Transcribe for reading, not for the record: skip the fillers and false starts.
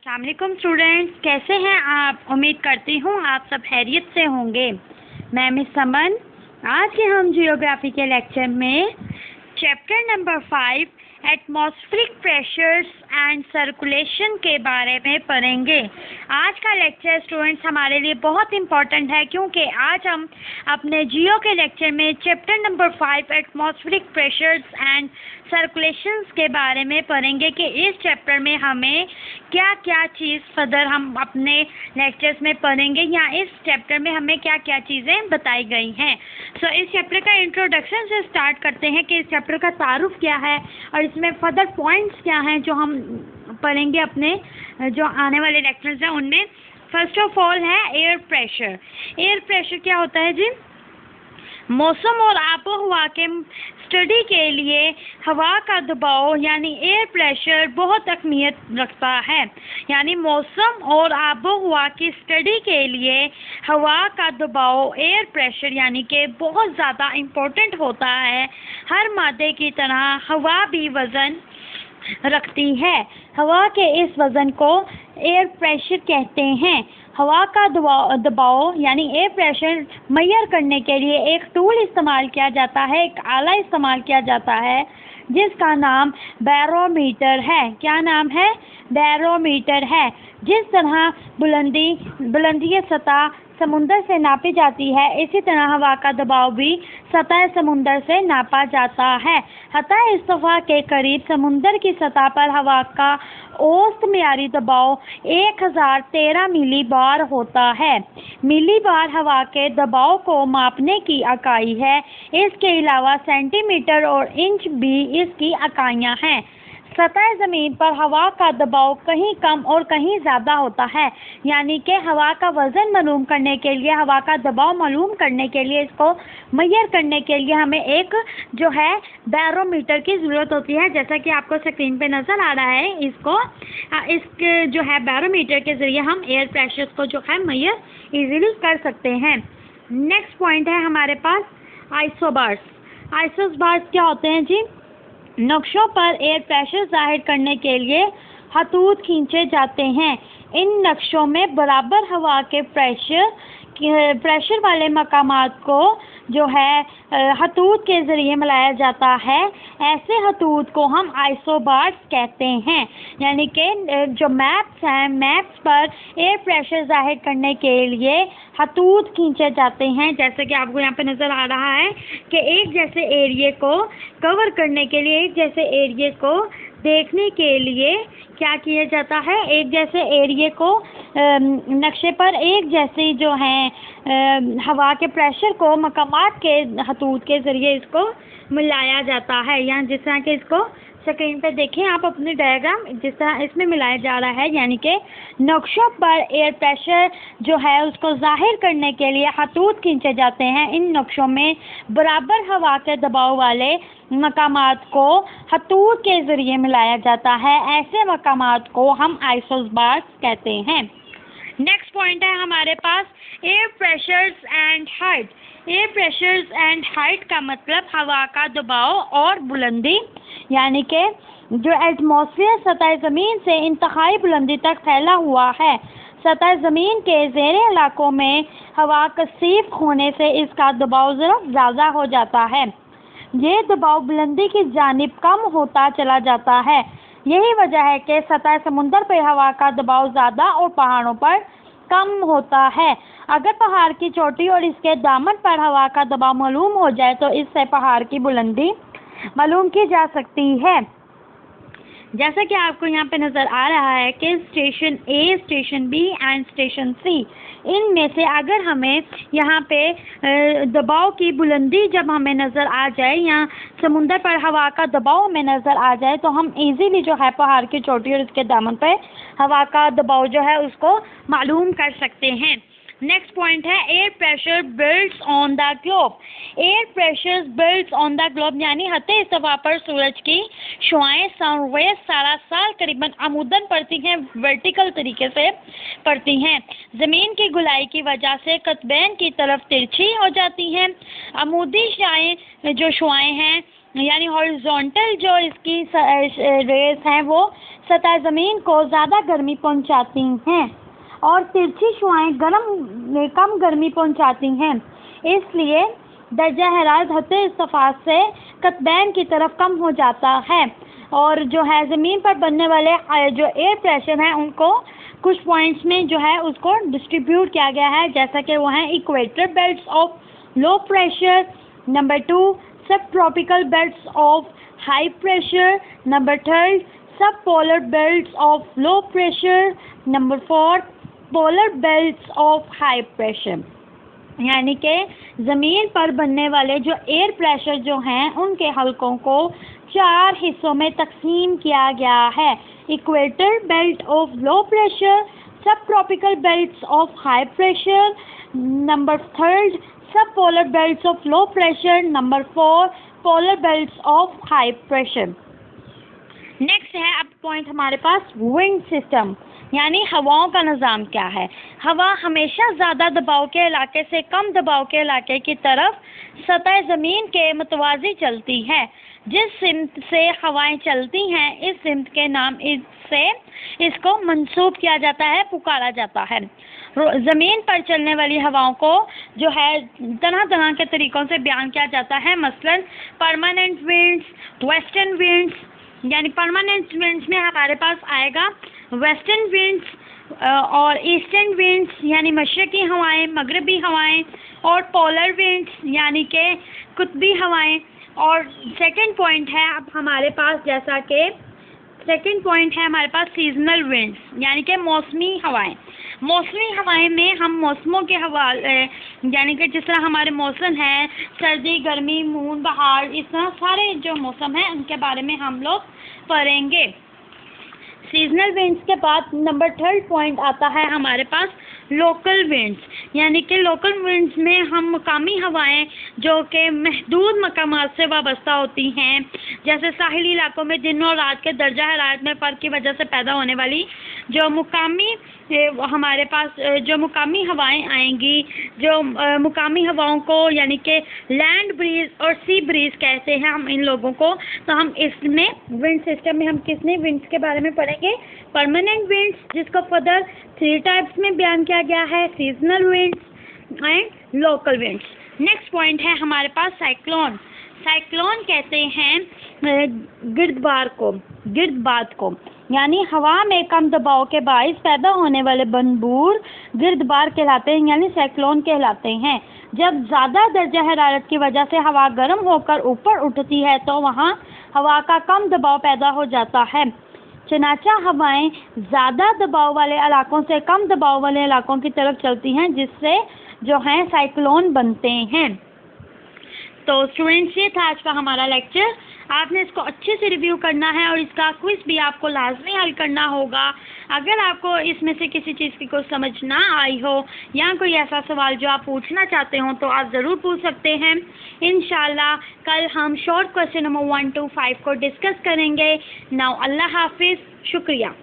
अस्सलाम वालेकुम स्टूडेंट्स, कैसे हैं आप। उम्मीद करती हूँ आप सब खैरियत से होंगे। मैं मिस समन। आज के हम जियोग्राफी के लेक्चर में chapter number 5 atmospheric pressures and circulation के बारे में पढ़ेंगे। आज का लेक्चर स्टूडेंट्स हमारे लिए बहुत इम्पॉर्टेंट है, क्योंकि आज हम अपने जियो के लेक्चर में chapter number 5 atmospheric pressures and circulations के बारे में पढ़ेंगे कि इस चैप्टर में हमें क्या क्या चीज़ फर्दर हम अपने लेक्चर्स में पढ़ेंगे, या इस चैप्टर में हमें क्या क्या चीज़ें बताई गई हैं। सो इस चैप्टर का इंट्रोडक्शन से स्टार्ट करते हैं कि इस चैप्टर का तारुफ क्या है और इसमें फर्दर पॉइंट्स क्या हैं जो हम पढ़ेंगे अपने जो आने वाले लेक्चर्स हैं उनमें। फर्स्ट ऑफ ऑल है एयर प्रेशर। एयर प्रेशर क्या होता है जी? मौसम और आबोहवा के स्टडी के लिए हवा का दबाव यानी एयर प्रेशर बहुत अहमियत रखता है। यानी मौसम और आबोहवा की स्टडी के लिए हवा का दबाव एयर प्रेशर यानी कि बहुत ज़्यादा इम्पोर्टेंट होता है। हर मादे की तरह हवा भी वज़न रखती है। हवा के इस वज़न को एयर प्रेशर कहते हैं। हवा का दबाव यानी एयर प्रेशर मेजर करने के लिए एक टूल इस्तेमाल किया जाता है, एक आला इस्तेमाल किया जाता है जिसका नाम बैरोमीटर है। क्या नाम है? बैरोमीटर है। जिस तरह बुलंदी सतह समुंदर से नापी जाती है, इसी तरह हवा का दबाव भी सतह समुंदर से नापा जाता है। सतह इर्तिफा के करीब समुंदर की सतह पर हवा का औसत मियारी दबाव 1013 मिलीबार होता है। मिलीबार हवा के दबाव को मापने की इकाई है। इसके अलावा सेंटीमीटर और इंच भी इसकी इकाइयाँ हैं। सतह ज़मीन पर हवा का दबाव कहीं कम और कहीं ज़्यादा होता है। यानी कि हवा का वज़न मालूम करने के लिए, हवा का दबाव मालूम करने के लिए, इसको मेजर करने के लिए हमें एक जो है बैरोमीटर की ज़रूरत होती है। जैसा कि आपको स्क्रीन पे नज़र आ रहा है, इसके जो है बैरोमीटर के ज़रिए हम एयर प्रेशर को जो है मेजर ईजीली कर सकते हैं। नेक्स्ट पॉइंट है हमारे पास आइसोबार्स। आइसोबार्स क्या होते हैं जी? नक्शों पर एयर प्रेशर जाहिर करने के लिए खतूत खींचे जाते हैं। इन नक्शों में बराबर हवा के प्रेशर वाले मकामात को जो है खतूत के ज़रिए मिलाया जाता है। ऐसे खतूत को हम आइसोबार्स कहते हैं। यानी कि जो मैप्स हैं, मैप्स पर एयर प्रेशर जाहिर करने के लिए खतूत खींचे जाते हैं। जैसे कि आपको यहाँ पे नज़र आ रहा है कि एक जैसे एरिया को कवर करने के लिए, एक जैसे एरिया को देखने के लिए क्या किया जाता है, एक जैसे एरिया को नक्शे पर एक जैसे जो है हवा के प्रेशर को मकामात के खतूत के ज़रिए इसको मिलाया जाता है। या जिस तरह के इसको स्क्रीन पे देखें आप अपने डायग्राम, जिस तरह इसमें मिलाया जा रहा है। यानी कि नक्शों पर एयर प्रेशर जो है उसको जाहिर करने के लिए खतूत खींचे जाते हैं। इन नक्शों में बराबर हवा के दबाव वाले मकामात को खतूत के ज़रिए मिलाया जाता है। ऐसे मकामात को हम आइसोबार्स कहते हैं। नेक्स्ट पॉइंट है हमारे पास air pressures and height. Air pressures and height का मतलब हवा का दबाव और बुलंदी। यानी कि जो एटमॉस्फेयर सतह ज़मीन से इंतहाई बुलंदी तक फैला हुआ है। सतह ज़मीन के ज़ेरे इलाकों में हवा कसीफ होने से इसका दबाव ज़रा ज़्यादा हो जाता है। ये दबाव बुलंदी की जानिब कम होता चला जाता है। यही वजह है कि सतह समुंदर पर हवा का दबाव ज़्यादा और पहाड़ों पर कम होता है। अगर पहाड़ की चोटी और इसके दामन पर हवा का दबाव मालूम हो जाए तो इससे पहाड़ की बुलंदी मालूम की जा सकती है। जैसा कि आपको यहाँ पे नज़र आ रहा है कि station A, station B and station C, इनमें से अगर हमें यहाँ पे दबाव की बुलंदी जब हमें नज़र आ जाए या समुंदर पर हवा का दबाव हमें नज़र आ जाए तो हम इजीली जो है पहाड़ की चोटी और इसके दामन पर हवा का दबाव जो है उसको मालूम कर सकते हैं। नेक्स्ट पॉइंट है air pressure builds on the globe. Air pressure builds on the globe यानी सतह इर्तिफा पर सूरज की शुआएं सनरेज सारा साल करीबन आमूदन पड़ती हैं, वर्टिकल तरीके से पड़ती हैं। ज़मीन की गुलाई की वजह से कतबैन की तरफ तिरछी हो जाती हैं। आमूदी जो शुआएं हैं यानी हॉरिजॉन्टल जो इसकी रेस हैं वो सतह ज़मीन को ज़्यादा गर्मी पहुंचाती हैं और तिरछी शुआएं कम गर्मी पहुंचाती हैं। इसलिए दर्जा हरारत हद इर्तिफाक से कतबैन की तरफ कम हो जाता है और जो है ज़मीन पर बनने वाले जो एयर प्रेशर हैं उनको कुछ पॉइंट्स में जो है उसको डिस्ट्रीब्यूट किया गया है, जैसा कि वो हैं equator belts of low pressure, number 2 सब tropical belts of high pressure, number 3 sub polar belts of low pressure, number 4 polar belts of high pressure. यानी कि ज़मीन पर बनने वाले जो एयर प्रेशर जो हैं उनके हलकों को 4 हिस्सों में तकसीम किया गया है। Equator belt of low pressure, sub tropical belts of high pressure, number 3 sub polar belts of low pressure, number 4 polar belts of high pressure. Next है अब पॉइंट हमारे पास विंड सिस्टम, यानी हवाओं का निज़ाम क्या है। हवा हमेशा ज़्यादा दबाव के इलाके से कम दबाव के इलाके की तरफ सतह ज़मीन के मुतवाज़ी चलती है। जिस सिमत से हवाएं चलती हैं इस सिमत के नाम से इसको मंसूब किया जाता है, पुकारा जाता है। ज़मीन पर चलने वाली हवाओं को जो है तरह तरह के तरीक़ों से बयान किया जाता है, मसलन परमानेंट विंड्स, वेस्टर्न विंड्स। यानी परमानेंट विंड्स में हमारे पास आएगा वेस्टर्न विंड्स और ईस्टर्न विंड्स यानी मशरक़ी हवाएं, मगरबी हवाएं, और पोलर विंड्स यानी कि कुतबी हवाएं। और सेकंड पॉइंट है अब हमारे पास जैसा कि सेकंड पॉइंट है हमारे पास सीजनल विंड्स यानी कि मौसमी हवाएं। मौसमी हवाएं में हम मौसमों के यानी कि जिस तरह हमारे मौसम हैं सर्दी, गर्मी, मून, बहार, इस तरह सारे जो मौसम हैं उनके बारे में हम लोग पढ़ेंगे। सीजनल विंड्स के बाद नंबर 3 पॉइंट आता है हमारे पास लोकल विंड्स, यानी कि लोकल विंड्स में हम मकामी हवाएं जो कि महदूद मकामात से वाबस्ता होती हैं, जैसे साहिली इलाकों में दिन और रात के दर्जा हरारत में फ़र्क की वजह से पैदा होने वाली जो हमारे पास जो मुकामी हवाएं आएंगी, जो मुकामी हवाओं को यानी कि लैंड ब्रीज और सी ब्रीज कहते हैं हम इन लोगों को। तो हम इसमें विंड सिस्टम में हम कितने विंड्स के बारे में पढ़ेंगे, परमानेंट विंड्स जिसको फर्दर 3 टाइप्स में बयान किया गया है, seasonal winds and local winds. Next point है हमारे पास साइक्लोन। साइक्लोन कहते हैं गिरदबाद को, यानी हवा में कम दबाव के बाइस पैदा होने वाले बंबूर गिरदबार कहलाते हैं, यानी साइक्लोन कहलाते हैं। जब ज़्यादा दर्जा हरारत की वजह से हवा गर्म होकर ऊपर उठती है तो वहाँ हवा का कम दबाव पैदा हो जाता है। चनाचा हवाएं ज़्यादा दबाव वाले इलाकों से कम दबाव वाले इलाकों की तरफ चलती हैं, जिससे जो हैं साइक्लोन बनते हैं। तो स्टूडेंट्स ये था आज का हमारा लेक्चर। आपने इसको अच्छे से रिव्यू करना है और इसका क्विज भी आपको लाजमी हल करना होगा। अगर आपको इसमें से किसी चीज़ की कोई समझ ना आई हो या कोई ऐसा सवाल जो आप पूछना चाहते हो तो आप ज़रूर पूछ सकते हैं। इंशाल्लाह कल हम शॉर्ट क्वेश्चन नंबर 1 to 5 को डिस्कस करेंगे। नाउ अल्लाह हाफिज़, शुक्रिया।